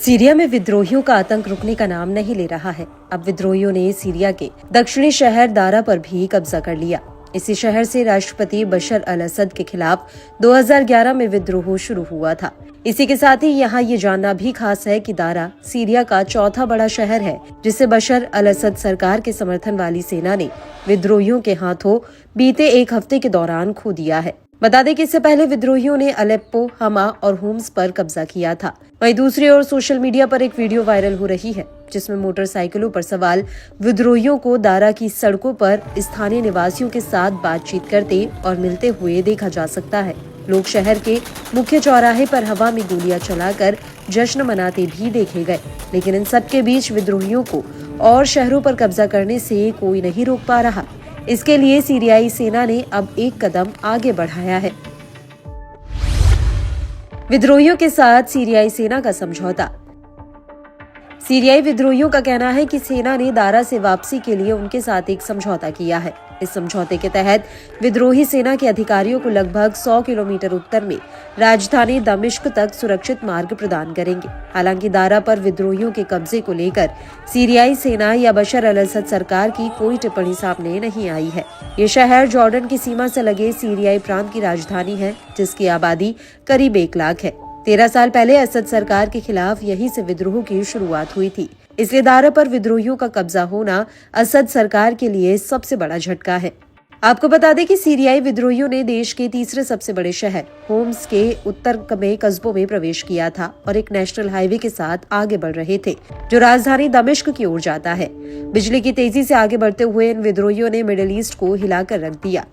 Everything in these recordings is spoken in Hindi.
सीरिया में विद्रोहियों का आतंक रुकने का नाम नहीं ले रहा है। अब विद्रोहियों ने सीरिया के दक्षिणी शहर दारा पर भी कब्जा कर लिया। इसी शहर से राष्ट्रपति बशर अल असद के खिलाफ 2011 में विद्रोह शुरू हुआ था। इसी के साथ ही यहाँ ये जानना भी खास है कि दारा सीरिया का चौथा बड़ा शहर है, जिसे बशर अल असद सरकार के समर्थन वाली सेना ने विद्रोहियों के हाथों बीते एक हफ्ते के दौरान खो दिया है। बता दें कि इससे पहले विद्रोहियों ने अलेप्पो, हमा और होम्स पर कब्जा किया था। वहीं दूसरी ओर सोशल मीडिया पर एक वीडियो वायरल हो रही है, जिसमें मोटरसाइकिलों पर सवार विद्रोहियों को दारा की सड़कों पर स्थानीय निवासियों के साथ बातचीत करते और मिलते हुए देखा जा सकता है। लोग शहर के मुख्य चौराहे पर हवा में गोलियां चलाकर जश्न मनाते भी देखे गए, लेकिन इन सब के बीच विद्रोहियों को और शहरों पर कब्जा करने से कोई नहीं रोक पा रहा। इसके लिए सीरियाई सेना ने अब एक कदम आगे बढ़ाया है। विद्रोहियों के साथ सीरियाई सेना का समझौता। सीरियाई विद्रोहियों का कहना है कि सेना ने दारा से वापसी के लिए उनके साथ एक समझौता किया है। इस समझौते के तहत विद्रोही सेना के अधिकारियों को लगभग 100 किलोमीटर उत्तर में राजधानी दमिश्क तक सुरक्षित मार्ग प्रदान करेंगे। हालांकि दारा पर विद्रोहियों के कब्जे को लेकर सीरियाई सेना या बशर अल असद सरकार की कोई टिप्पणी सामने नहीं आई है। ये शहर जॉर्डन की सीमा से लगे सीरियाई प्रांत की राजधानी है, जिसकी आबादी करीब 1 लाख है। 13 साल पहले असद सरकार के खिलाफ यहीं से विद्रोह की शुरुआत हुई थी। इसलिए दारा पर विद्रोहियों का कब्जा होना असद सरकार के लिए सबसे बड़ा झटका है। आपको बता दें कि सीरियाई विद्रोहियों ने देश के तीसरे सबसे बड़े शहर होम्स के उत्तर में कस्बों में प्रवेश किया था और एक नेशनल हाईवे के साथ आगे बढ़ रहे थे, जो राजधानी दमिश्क की ओर जाता है। बिजली की तेजी से आगे बढ़ते हुए इन विद्रोहियों ने मिडिल ईस्ट को हिलाकर रख दिया।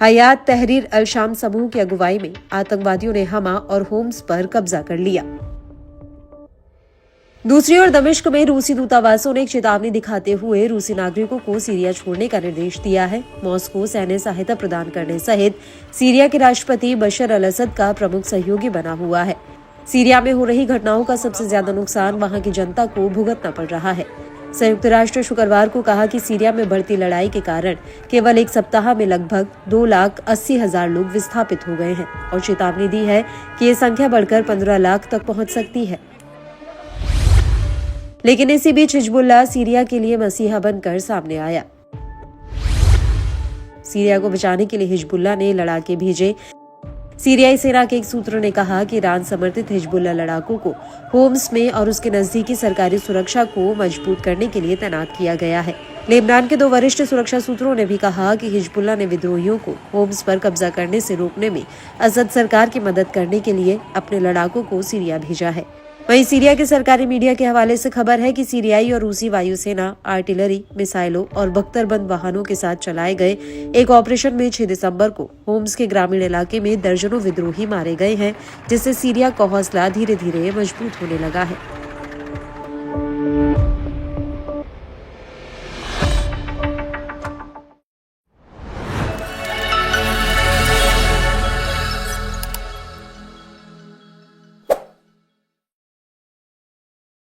हयात तहरीर अल शाम समूह की अगुवाई में आतंकवादियों ने हमा और होम्स पर कब्जा कर लिया। दूसरी ओर दमिश्क में रूसी दूतावासों ने एक चेतावनी दिखाते हुए रूसी नागरिकों को सीरिया छोड़ने का निर्देश दिया है। मॉस्को सैन्य सहायता प्रदान करने सहित सीरिया के राष्ट्रपति बशर अल असद का प्रमुख सहयोगी बना हुआ है। सीरिया में हो रही घटनाओं का सबसे ज्यादा नुकसान वहां की जनता को भुगतना पड़ रहा है। संयुक्त राष्ट्र शुक्रवार को कहा कि सीरिया में बढ़ती लड़ाई के कारण केवल एक सप्ताह में लगभग 2,80,000 लोग विस्थापित हो गए हैं और चेतावनी दी है कि ये संख्या बढ़कर 15 लाख तक पहुंच सकती है। लेकिन इसी बीच हिजबुल्लाह सीरिया के लिए मसीहा बनकर सामने आया। सीरिया को बचाने के लिए हिजबुल्लाह ने लड़ाके भेजे। सीरियाई सेना के एक सूत्र ने कहा कि ईरान समर्थित हिजबुल्लाह लड़ाकों को होम्स में और उसके नजदीकी सरकारी सुरक्षा को मजबूत करने के लिए तैनात किया गया है। लेबनान के 2 वरिष्ठ सुरक्षा सूत्रों ने भी कहा कि हिजबुल्लाह ने विद्रोहियों को होम्स पर कब्जा करने से रोकने में असद सरकार की मदद करने के लिए अपने लड़ाकों को सीरिया भेजा है। वहीं सीरिया के सरकारी मीडिया के हवाले से खबर है कि सीरियाई और रूसी वायुसेना आर्टिलरी, मिसाइलों और बख्तरबंद वाहनों के साथ चलाए गए एक ऑपरेशन में 6 दिसंबर को होम्स के ग्रामीण इलाके में दर्जनों विद्रोही मारे गए हैं, जिससे सीरिया का हौसला धीरे धीरे मजबूत होने लगा है।